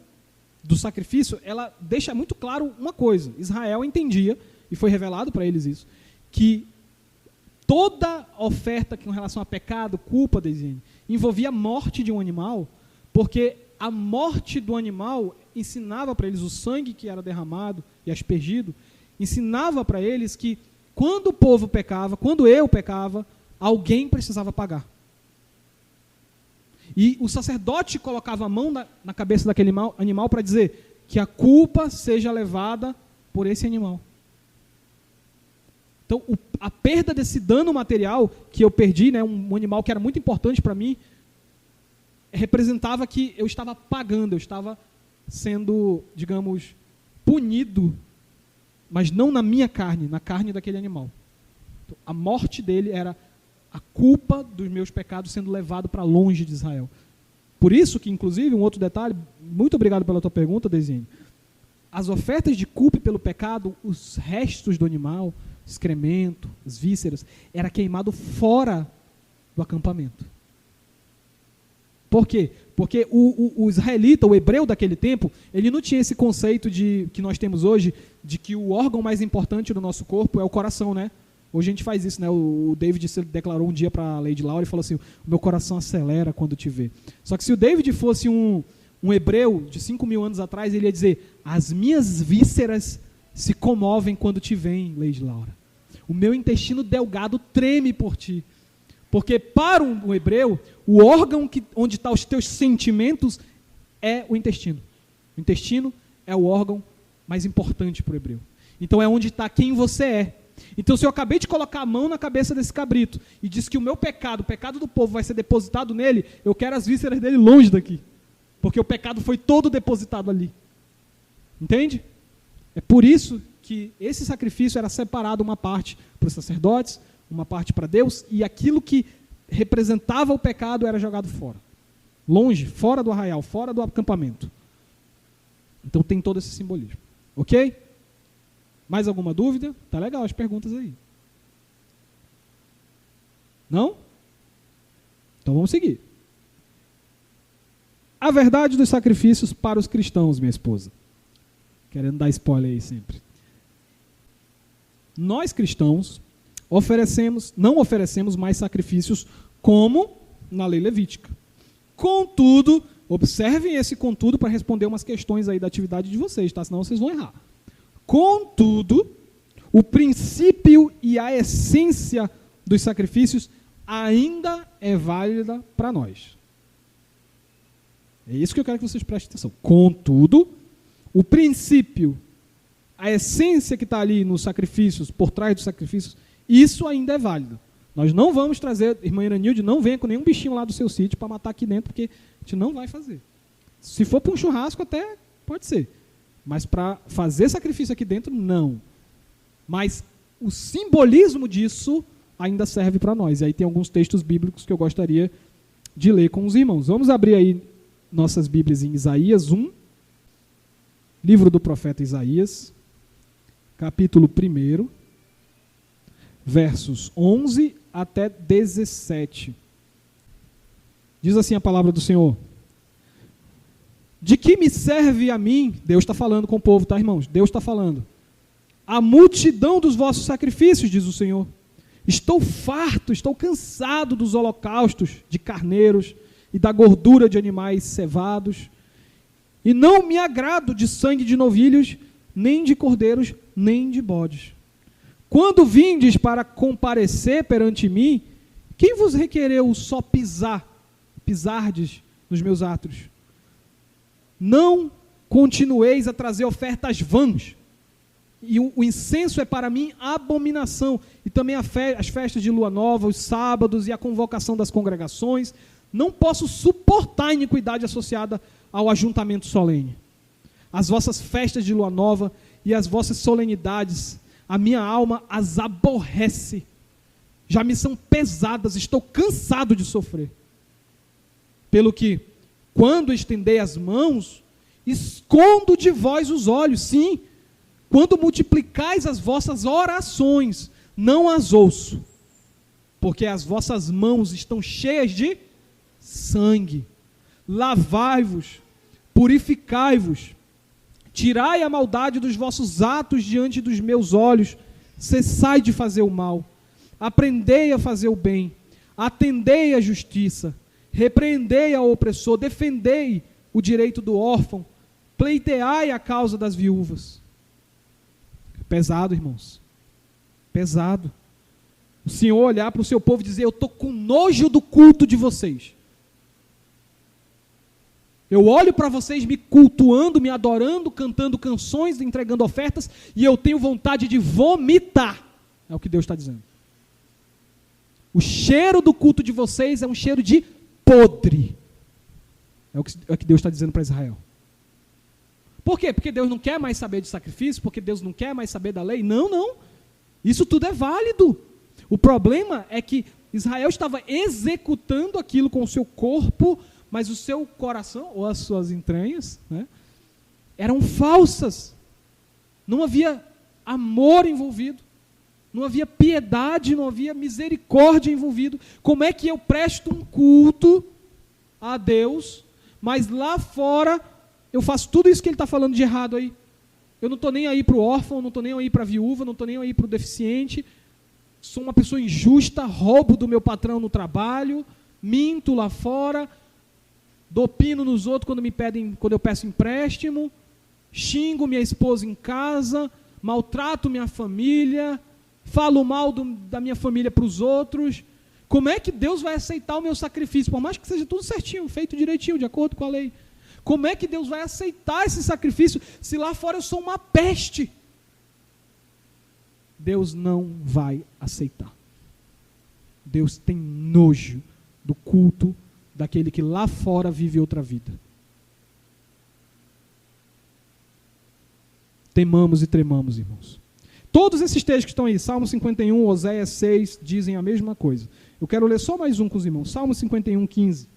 do sacrifício, ela deixa muito claro uma coisa. Israel entendia, e foi revelado para eles isso, que toda oferta com relação a pecado, culpa, envolvia a morte de um animal, porque a morte do animal ensinava para eles o sangue que era derramado e aspergido, ensinava para eles que quando o povo pecava, quando eu pecava, alguém precisava pagar. E o sacerdote colocava a mão na cabeça daquele animal para dizer que a culpa seja levada por esse animal. Então, a perda desse dano material que eu perdi, né, um animal que era muito importante para mim, representava que eu estava pagando, eu estava sendo, digamos, punido, mas não na minha carne, na carne daquele animal. Então, a morte dele era a culpa dos meus pecados sendo levado para longe de Israel. Por isso que, inclusive, um outro detalhe, muito obrigado pela tua pergunta, Dezinho. As ofertas de culpa pelo pecado, os restos do animal, excremento, as vísceras, era queimado fora do acampamento. Por quê? Porque o israelita, o hebreu daquele tempo, ele não tinha esse conceito que nós temos hoje, de que o órgão mais importante do nosso corpo é o coração, né? Hoje a gente faz isso, né? O David declarou um dia para a Lady Laura e falou assim: o meu coração acelera quando te vê. Só que se o David fosse um hebreu de 5.000 anos atrás, ele ia dizer: as minhas vísceras se comovem quando te veem, Lady Laura. O meu intestino delgado treme por ti. Porque para um hebreu, o órgão onde estão os teus sentimentos é o intestino. O intestino é o órgão mais importante para o hebreu. Então é onde está quem você é. Então, se eu acabei de colocar a mão na cabeça desse cabrito e disse que o meu pecado, o pecado do povo vai ser depositado nele, eu quero as vísceras dele longe daqui. Porque o pecado foi todo depositado ali. Entende? É por isso que esse sacrifício era separado, uma parte para os sacerdotes, uma parte para Deus, e aquilo que representava o pecado era jogado fora. Longe, fora do arraial, fora do acampamento. Então tem todo esse simbolismo. Ok? Mais alguma dúvida? Tá legal as perguntas aí. Não? Então vamos seguir. A verdade dos sacrifícios para os cristãos, minha esposa. Querendo dar spoiler aí sempre. Nós cristãos não oferecemos mais sacrifícios como na lei levítica. Contudo, observem esse contudo para responder umas questões aí da atividade de vocês, tá? Senão vocês vão errar. Contudo, o princípio e a essência dos sacrifícios ainda é válida para nós. É isso que eu quero que vocês prestem atenção. Contudo, o princípio, a essência que está ali nos sacrifícios, por trás dos sacrifícios, isso ainda é válido. Nós não vamos trazer, irmã Iranilde, não venha com nenhum bichinho lá do seu sítio para matar aqui dentro, porque a gente não vai fazer. Se for para um churrasco, até pode ser. Mas para fazer sacrifício aqui dentro, não. Mas o simbolismo disso ainda serve para nós. E aí tem alguns textos bíblicos que eu gostaria de ler com os irmãos. Vamos abrir aí nossas Bíblias em Isaías 1, livro do profeta Isaías, capítulo 1, versos 11 até 17. Diz assim a palavra do Senhor: de que me serve a mim, Deus está falando com o povo, tá, irmãos? Deus está falando. A multidão dos vossos sacrifícios, diz o Senhor. Estou farto, estou cansado dos holocaustos de carneiros e da gordura de animais cevados. E não me agrado de sangue de novilhos, nem de cordeiros, nem de bodes. Quando vindes para comparecer perante mim, quem vos requereu só pisardes nos meus átrios? Não continueis a trazer ofertas vãs, e o incenso é para mim abominação, e também as festas de lua nova, os sábados e a convocação das congregações. Não posso suportar a iniquidade associada ao ajuntamento solene. As vossas festas de lua nova e as vossas solenidades, a minha alma as aborrece. Já me são pesadas, estou cansado de sofrer. Pelo que, quando estendei as mãos, escondo de vós os olhos. Sim, quando multiplicais as vossas orações, não as ouço, porque as vossas mãos estão cheias de sangue. Lavai-vos, purificai-vos, tirai a maldade dos vossos atos diante dos meus olhos, cessai de fazer o mal, aprendei a fazer o bem, atendei à justiça, repreendei ao opressor, defendei o direito do órfão, pleiteai a causa das viúvas. Pesado, irmãos, pesado. O Senhor olhar para o seu povo e dizer: eu estou com nojo do culto de vocês. Eu olho para vocês me cultuando, me adorando, cantando canções, entregando ofertas, e eu tenho vontade de vomitar. É o que Deus está dizendo. O cheiro do culto de vocês é um cheiro de podre. É o que Deus está dizendo para Israel. Por quê? Porque Deus não quer mais saber de sacrifício? Porque Deus não quer mais saber da lei? Não, não. Isso tudo é válido. O problema é que Israel estava executando aquilo com o seu corpo, mas o seu coração, ou as suas entranhas, né, eram falsas. Não havia amor envolvido, não havia piedade, não havia misericórdia envolvido. Como é que eu presto um culto a Deus, mas lá fora eu faço tudo isso que ele está falando de errado aí? Eu não estou nem aí para o órfão, não estou nem aí para a viúva, não estou nem aí para o deficiente. Sou uma pessoa injusta, roubo do meu patrão no trabalho, minto lá fora, dou pino nos outros quando eu peço empréstimo, xingo minha esposa em casa, maltrato minha família, falo mal da minha família para os outros. Como é que Deus vai aceitar o meu sacrifício? Por mais que seja tudo certinho, feito direitinho, de acordo com a lei. Como é que Deus vai aceitar esse sacrifício se lá fora eu sou uma peste? Deus não vai aceitar. Deus tem nojo do culto daquele que lá fora vive outra vida. Temamos e tremamos, irmãos. Todos esses textos que estão aí, Salmo 51, Oséias 6, dizem a mesma coisa. Eu quero ler só mais um com os irmãos. Salmo 51, 15.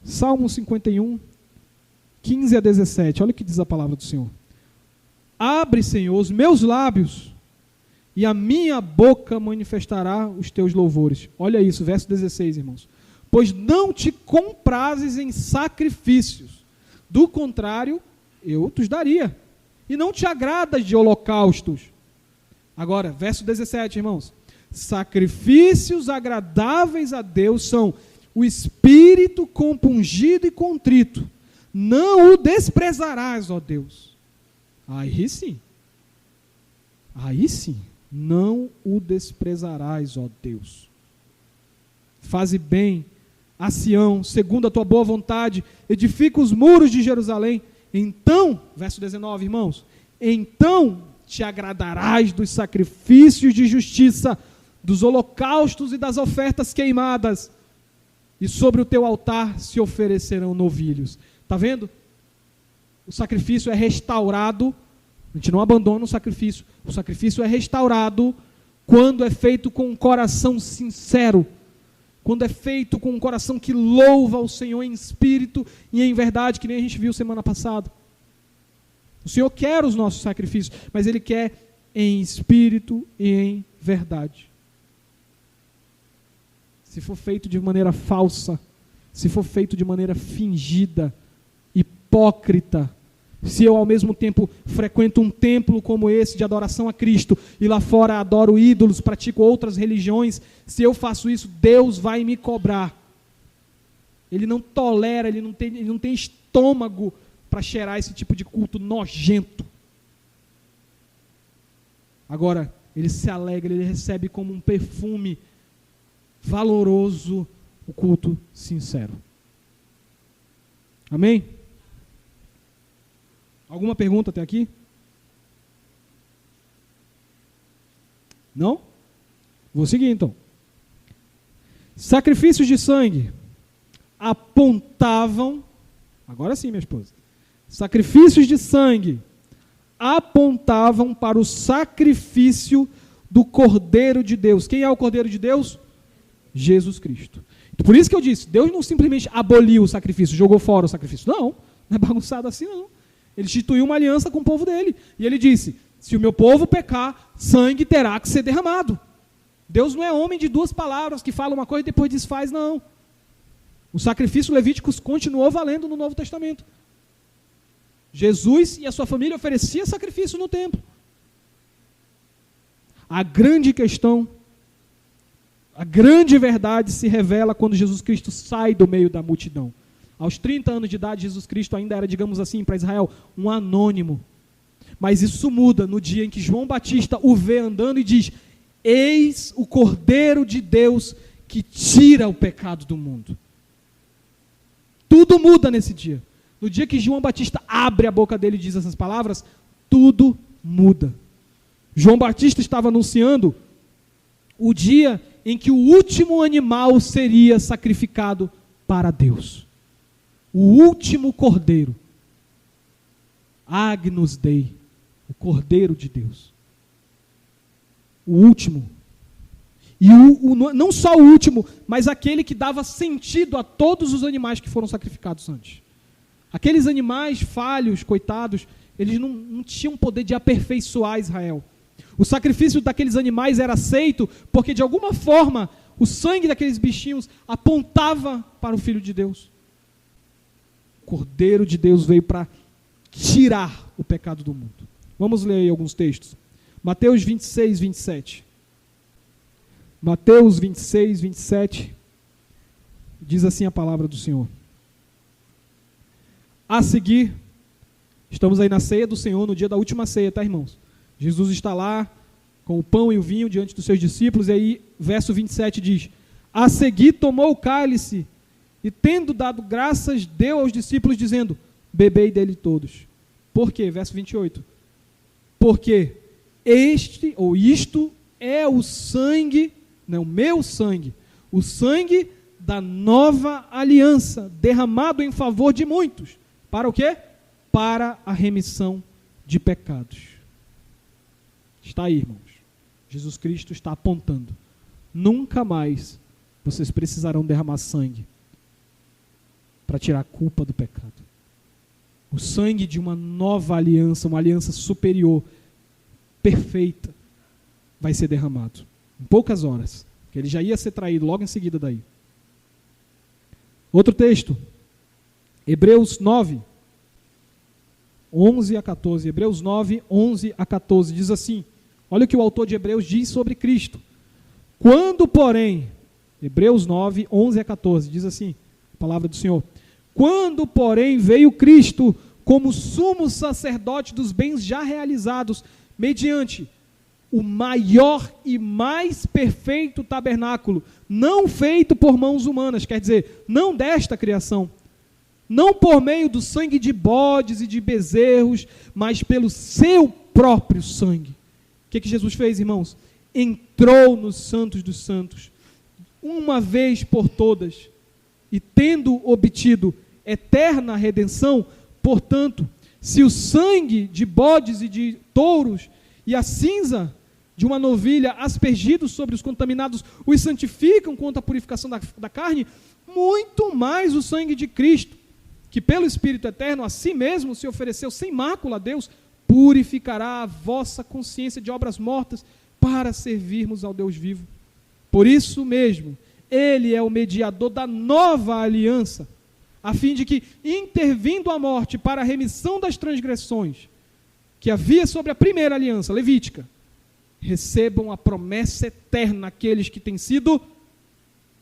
Salmo 51, 15 a 17, olha o que diz a palavra do Senhor. Abre, Senhor, os meus lábios, e a minha boca manifestará os teus louvores. Olha isso, verso 16, irmãos. Pois não te comprazes em sacrifícios, do contrário, eu te daria. E não te agradas de holocaustos. Agora, verso 17, irmãos. Sacrifícios agradáveis a Deus são o espírito compungido e contrito. Não o desprezarás, ó Deus. Aí sim. Aí sim. Não o desprezarás, ó Deus. Faze bem a Sião, segundo a tua boa vontade, edifica os muros de Jerusalém. Então, verso 19, irmãos, então te agradarás dos sacrifícios de justiça, dos holocaustos e das ofertas queimadas, e sobre o teu altar se oferecerão novilhos. Está vendo? O sacrifício é restaurado, a gente não abandona o sacrifício é restaurado quando é feito com um coração sincero, quando é feito com um coração que louva o Senhor em espírito e em verdade, que nem a gente viu semana passada. O Senhor quer os nossos sacrifícios, mas Ele quer em espírito e em verdade. Se for feito de maneira falsa, se for feito de maneira fingida, hipócrita, se eu ao mesmo tempo frequento um templo como esse de adoração a Cristo e lá fora adoro ídolos, pratico outras religiões, se eu faço isso, Deus vai me cobrar. Ele não tolera, ele não tem estômago para cheirar esse tipo de culto nojento. Agora, ele se alegra, ele recebe como um perfume valoroso o culto sincero. Amém? Alguma pergunta até aqui? Não? Vou seguir então. Sacrifícios de sangue apontavam, agora sim, minha esposa. Sacrifícios de sangue apontavam para o sacrifício do Cordeiro de Deus. Quem é o Cordeiro de Deus? Jesus Cristo. Por isso que eu disse, Deus não simplesmente aboliu o sacrifício, jogou fora o sacrifício. Não é bagunçado assim não. Ele instituiu uma aliança com o povo dele. E ele disse, se o meu povo pecar, sangue terá que ser derramado. Deus não é homem de duas palavras, que fala uma coisa e depois desfaz, não. O sacrifício levítico continuou valendo no Novo Testamento. Jesus e a sua família ofereciam sacrifício no templo. A grande questão, a grande verdade se revela quando Jesus Cristo sai do meio da multidão. Aos 30 anos de idade, Jesus Cristo ainda era, digamos assim, para Israel, um anônimo. Mas isso muda no dia em que João Batista o vê andando e diz, eis o Cordeiro de Deus que tira o pecado do mundo. Tudo muda nesse dia. No dia que João Batista abre a boca dele e diz essas palavras, tudo muda. João Batista estava anunciando o dia em que o último animal seria sacrificado para Deus. O último cordeiro. Agnus Dei, o Cordeiro de Deus. O último. E não só o último, mas aquele que dava sentido a todos os animais que foram sacrificados antes. Aqueles animais falhos, coitados, eles não tinham poder de aperfeiçoar Israel. O sacrifício daqueles animais era aceito porque, de alguma forma, o sangue daqueles bichinhos apontava para o Filho de Deus. O Cordeiro de Deus veio para tirar o pecado do mundo. Vamos ler aí alguns textos. Mateus 26, 27. Mateus 26, 27. Diz assim a palavra do Senhor. A seguir, estamos aí na ceia do Senhor, no dia da última ceia, tá, irmãos? Jesus está lá com o pão e o vinho diante dos seus discípulos, e aí, verso 27 diz, a seguir tomou o cálice, e tendo dado graças, deu aos discípulos, dizendo, bebei dele todos. Por quê? Verso 28. Porque isto é o sangue, não, o meu sangue, o sangue da nova aliança, derramado em favor de muitos. Para o quê? Para a remissão de pecados. Está aí, irmãos. Jesus Cristo está apontando. Nunca mais vocês precisarão derramar sangue para tirar a culpa do pecado. O sangue de uma nova aliança, uma aliança superior, perfeita, vai ser derramado. Em poucas horas. Porque ele já ia ser traído logo em seguida daí. Outro texto. Hebreus 9, 11 a 14. Hebreus 9, 11 a 14. Diz assim. Olha o que o autor de Hebreus diz sobre Cristo. Quando, porém... Hebreus 9, 11 a 14. Diz assim. A palavra do Senhor. Quando, porém, veio Cristo como sumo sacerdote dos bens já realizados, mediante o maior e mais perfeito tabernáculo, não feito por mãos humanas, quer dizer, não desta criação, não por meio do sangue de bodes e de bezerros, mas pelo seu próprio sangue. O que Jesus fez, irmãos? Entrou nos santos dos santos, uma vez por todas, e tendo obtido eterna redenção, portanto, se o sangue de bodes e de touros e a cinza de uma novilha aspergidos sobre os contaminados os santificam quanto à purificação da carne, muito mais o sangue de Cristo, que pelo Espírito Eterno a si mesmo se ofereceu sem mácula a Deus, purificará a vossa consciência de obras mortas para servirmos ao Deus vivo. Por isso mesmo, ele é o mediador da nova aliança, a fim de que, intervindo a morte para a remissão das transgressões que havia sobre a primeira aliança, levítica, recebam a promessa eterna aqueles que têm sido,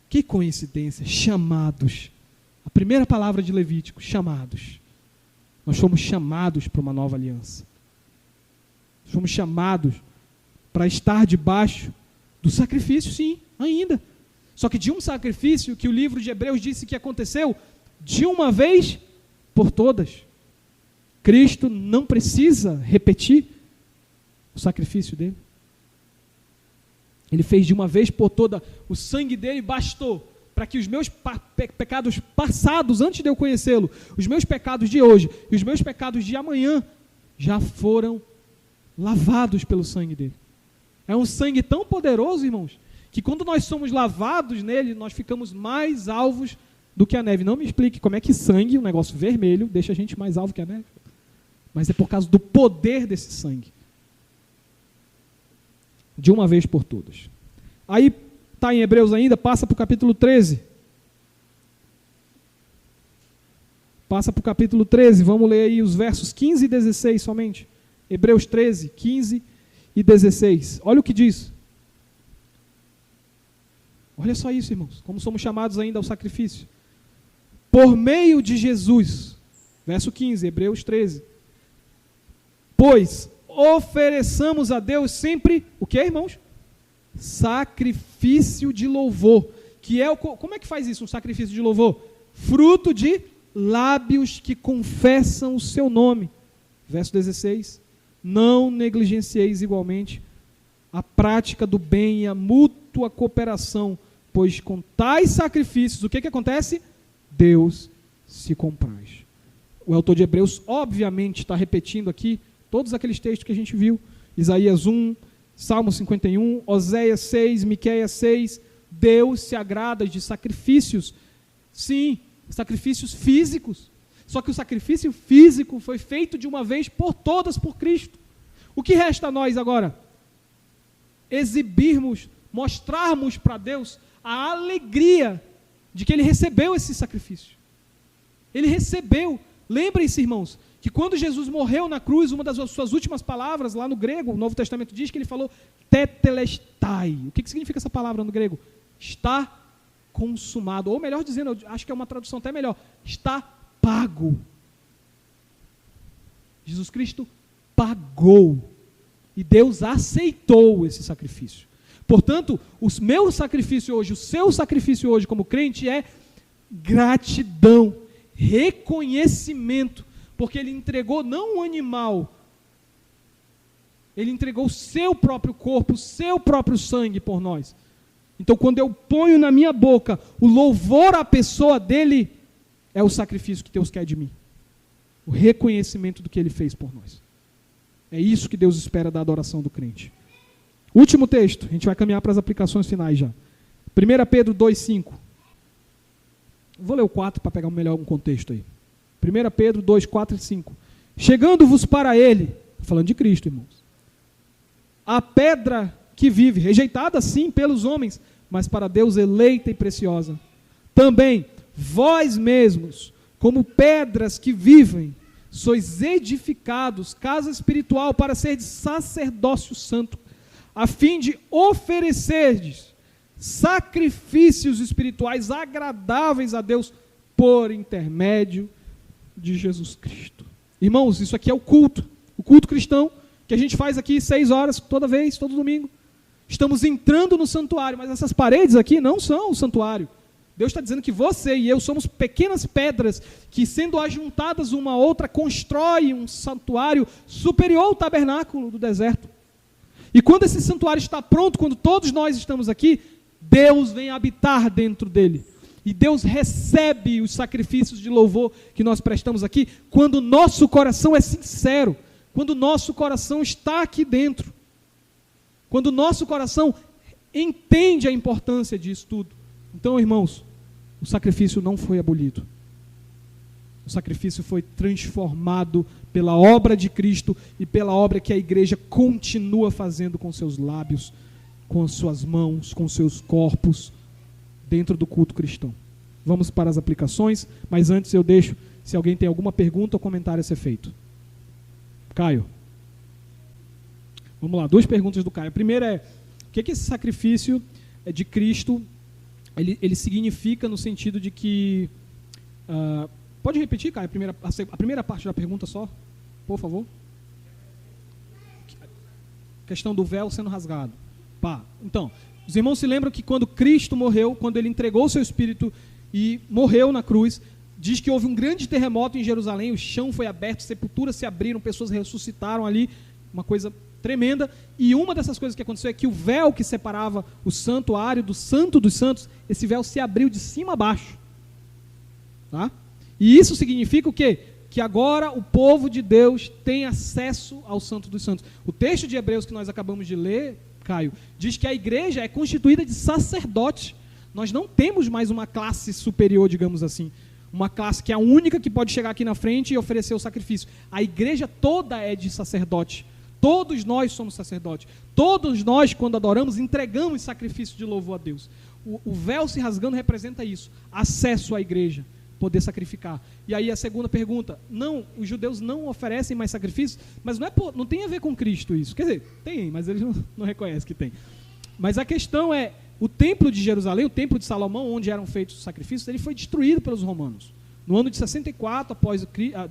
que coincidência, chamados. A primeira palavra de Levítico, chamados. Nós fomos chamados para uma nova aliança. Fomos chamados para estar debaixo do sacrifício, sim, ainda. Só que de um sacrifício que o livro de Hebreus disse que aconteceu de uma vez por todas. Cristo não precisa repetir o sacrifício dele. Ele fez de uma vez por toda, o sangue dele bastou para que os meus pecados passados, antes de eu conhecê-lo, os meus pecados de hoje e os meus pecados de amanhã, já foram lavados pelo sangue dele. É um sangue tão poderoso, irmãos, que quando nós somos lavados nele, nós ficamos mais alvos do que a neve. Não me explique como é que sangue, um negócio vermelho, deixa a gente mais alvo que a neve. Mas é por causa do poder desse sangue. De uma vez por todas. Aí, está em Hebreus ainda, passa para o capítulo 13. Passa para o capítulo 13, vamos ler aí os versos 15 e 16 somente. Hebreus 13, 15 e 16. Olha o que diz. Olha só isso, irmãos, como somos chamados ainda ao sacrifício. Por meio de Jesus, verso 15, Hebreus 13. Pois ofereçamos a Deus sempre, o que, irmãos? Sacrifício de louvor. Que é como é que faz isso, um sacrifício de louvor? Fruto de lábios que confessam o seu nome. Verso 16. Não negligencieis igualmente a prática do bem e a mútua cooperação, pois com tais sacrifícios, o que acontece? Deus se compraz. O autor de Hebreus, obviamente, está repetindo aqui todos aqueles textos que a gente viu. Isaías 1, Salmo 51, Oséias 6, Miqueias 6. Deus se agrada de sacrifícios. Sim, sacrifícios físicos. Só que o sacrifício físico foi feito de uma vez por todas por Cristo. O que resta a nós agora? Exibirmos, mostrarmos para Deus a alegria de que Ele recebeu esse sacrifício. Ele recebeu. Lembrem-se, irmãos, que quando Jesus morreu na cruz, uma das suas últimas palavras, lá no grego, o Novo Testamento diz que ele falou tetelestai. O que significa essa palavra no grego? Está consumado. Ou melhor dizendo, eu acho que é uma tradução até melhor, está pago. Jesus Cristo pagou. E Deus aceitou esse sacrifício. Portanto, o meu sacrifício hoje, o seu sacrifício hoje como crente é gratidão, reconhecimento, porque Ele entregou não um animal, Ele entregou o seu próprio corpo, o seu próprio sangue por nós. Então, quando eu ponho na minha boca o louvor à pessoa dEle, é o sacrifício que Deus quer de mim. O reconhecimento do que Ele fez por nós. É isso que Deus espera da adoração do crente. Último texto, a gente vai caminhar para as aplicações finais já. 1 Pedro 2,5. Vou ler o 4 para pegar melhor um contexto aí. 1 Pedro 2, 4 e 5. Chegando-vos para ele, falando de Cristo, irmãos, a pedra que vive, rejeitada sim pelos homens, mas para Deus eleita e preciosa. Também, vós mesmos, como pedras que vivem, sois edificados, casa espiritual, para ser de sacerdócio santo, a fim de oferecerdes sacrifícios espirituais agradáveis a Deus por intermédio de Jesus Cristo. Irmãos, isso aqui é o culto cristão, que a gente faz aqui 6 horas, toda vez, todo domingo. Estamos entrando no santuário, mas essas paredes aqui não são o santuário. Deus está dizendo que você e eu somos pequenas pedras que, sendo ajuntadas uma a outra, constroem um santuário superior ao tabernáculo do deserto. E quando esse santuário está pronto, quando todos nós estamos aqui, Deus vem habitar dentro dele. E Deus recebe os sacrifícios de louvor que nós prestamos aqui, quando o nosso coração é sincero, quando o nosso coração está aqui dentro, quando o nosso coração entende a importância disso tudo. Então, irmãos, o sacrifício não foi abolido. O sacrifício foi transformado pela obra de Cristo e pela obra que a igreja continua fazendo com seus lábios, com as suas mãos, com seus corpos, dentro do culto cristão. Vamos para as aplicações, mas antes eu deixo, se alguém tem alguma pergunta ou comentário a ser feito. Caio. Vamos lá, 2 perguntas do Caio. A primeira é, o que esse sacrifício de Cristo, ele significa no sentido de que... pode repetir, Caio, a primeira parte da pergunta só, por favor? Questão do véu sendo rasgado. Então, os irmãos se lembram que quando Cristo morreu, quando ele entregou o seu espírito e morreu na cruz, diz que houve um grande terremoto em Jerusalém, o chão foi aberto, sepulturas se abriram, pessoas ressuscitaram ali, uma coisa tremenda, e uma dessas coisas que aconteceu é que o véu que separava o santuário do santo dos santos, esse véu se abriu de cima a baixo. Tá? E isso significa o quê? Que agora o povo de Deus tem acesso ao santo dos santos. O texto de Hebreus que nós acabamos de ler, Caio, diz que a igreja é constituída de sacerdotes. Nós não temos mais uma classe superior, digamos assim. Uma classe que é a única que pode chegar aqui na frente e oferecer o sacrifício. A igreja toda é de sacerdote. Todos nós somos sacerdotes. Todos nós, quando adoramos, entregamos sacrifício de louvor a Deus. O véu se rasgando representa isso. Acesso à igreja. Poder sacrificar. E aí a segunda pergunta, não, os judeus não oferecem mais sacrifícios, mas não tem a ver com Cristo isso. Quer dizer, tem, mas eles não reconhecem que tem. Mas a questão é, o templo de Jerusalém, o templo de Salomão, onde eram feitos os sacrifícios, ele foi destruído pelos romanos. No ano de 64,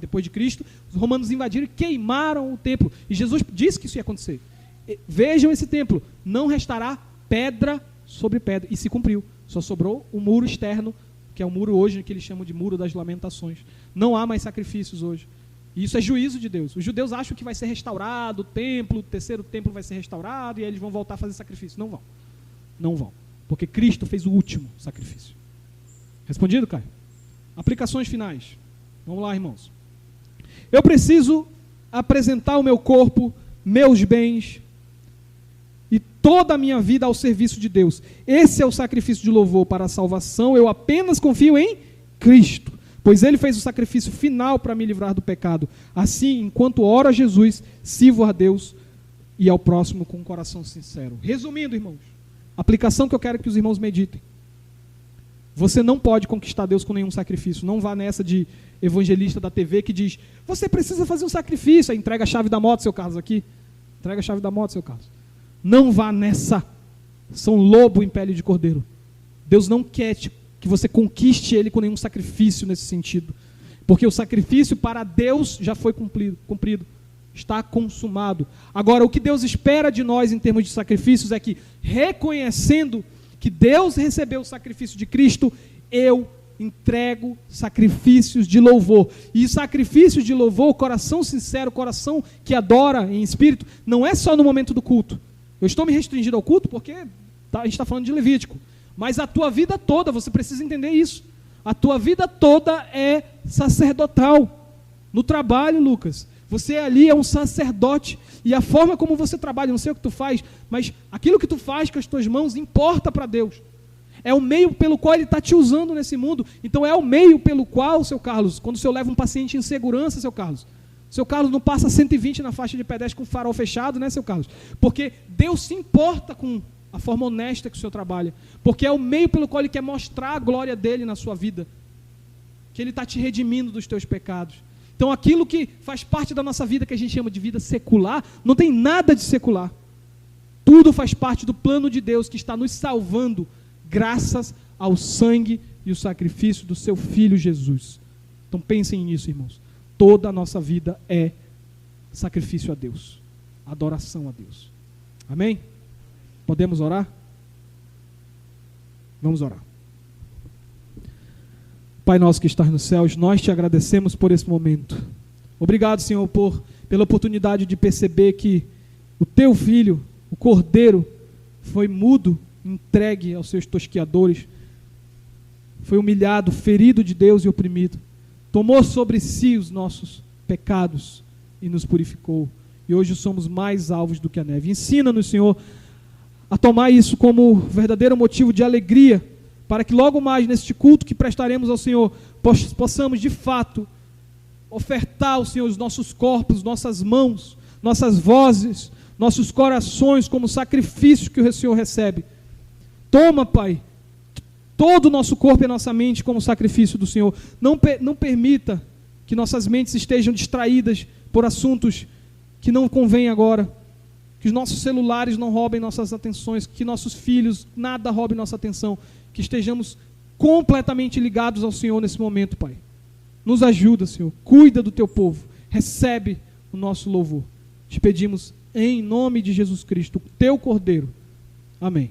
depois de Cristo, os romanos invadiram e queimaram o templo. E Jesus disse que isso ia acontecer. Vejam esse templo, não restará pedra sobre pedra. E se cumpriu. Só sobrou o muro externo, que é o muro hoje, que eles chamam de muro das lamentações. Não há mais sacrifícios hoje. E isso é juízo de Deus. Os judeus acham que vai ser restaurado o templo, o terceiro templo vai ser restaurado, e aí eles vão voltar a fazer sacrifício. Não vão. Não vão. Porque Cristo fez o último sacrifício. Respondido, Caio? Aplicações finais. Vamos lá, irmãos. Eu preciso apresentar o meu corpo, meus bens e toda a minha vida ao serviço de Deus. Esse é o sacrifício de louvor para a salvação. Eu apenas confio em Cristo, pois Ele fez o sacrifício final para me livrar do pecado. Assim, enquanto oro a Jesus, sirvo a Deus e ao próximo com um coração sincero. Resumindo, irmãos, a aplicação que eu quero que os irmãos meditem. Você não pode conquistar Deus com nenhum sacrifício. Não vá nessa de evangelista da TV que diz, você precisa fazer um sacrifício. Aí entrega a chave da moto, seu Carlos, aqui. Entrega a chave da moto, seu Carlos. Não vá nessa. São lobo em pele de cordeiro. Deus não quer que você conquiste Ele com nenhum sacrifício nesse sentido. Porque o sacrifício para Deus já foi cumprido. Está consumado. Agora, o que Deus espera de nós em termos de sacrifícios é que, reconhecendo que Deus recebeu o sacrifício de Cristo, eu entrego sacrifícios de louvor. E sacrifícios de louvor, coração sincero, coração que adora em espírito, não é só no momento do culto. Eu estou me restringindo ao culto porque a gente está falando de Levítico. Mas a tua vida toda, você precisa entender isso. A tua vida toda é sacerdotal. No trabalho, Lucas, você ali é um sacerdote. E a forma como você trabalha, não sei o que tu faz, mas aquilo que tu faz com as tuas mãos importa para Deus. É o meio pelo qual Ele está te usando nesse mundo. Então é o meio pelo qual, seu Carlos, quando o senhor leva um paciente em segurança, seu Carlos não passa 120 na faixa de pedestre com o farol fechado, né, seu Carlos? Porque Deus se importa com a forma honesta que o senhor trabalha. Porque é o meio pelo qual Ele quer mostrar a glória dEle na sua vida. Que Ele está te redimindo dos teus pecados. Então aquilo que faz parte da nossa vida, que a gente chama de vida secular, não tem nada de secular. Tudo faz parte do plano de Deus que está nos salvando, graças ao sangue e o sacrifício do seu Filho Jesus. Então pensem nisso, irmãos. Toda a nossa vida é sacrifício a Deus, adoração a Deus. Amém? Podemos orar? Vamos orar. Pai nosso que estás nos céus, nós te agradecemos por esse momento. Obrigado, Senhor, pela oportunidade de perceber que o teu Filho, o Cordeiro, foi mudo, entregue aos seus tosqueadores, foi humilhado, ferido de Deus e oprimido. Tomou sobre si os nossos pecados e nos purificou. E hoje somos mais alvos do que a neve. Ensina-nos, Senhor, a tomar isso como verdadeiro motivo de alegria, para que logo mais, neste culto que prestaremos ao Senhor, possamos de fato ofertar ao Senhor os nossos corpos, nossas mãos, nossas vozes, nossos corações como sacrifício que o Senhor recebe. Toma, Pai, todo o nosso corpo e a nossa mente como sacrifício do Senhor. Não permita que nossas mentes estejam distraídas por assuntos que não convêm agora. Que os nossos celulares não roubem nossas atenções. Que nossos filhos, nada roube nossa atenção. Que estejamos completamente ligados ao Senhor nesse momento, Pai. Nos ajuda, Senhor. Cuida do teu povo. Recebe o nosso louvor. Te pedimos em nome de Jesus Cristo, teu Cordeiro. Amém.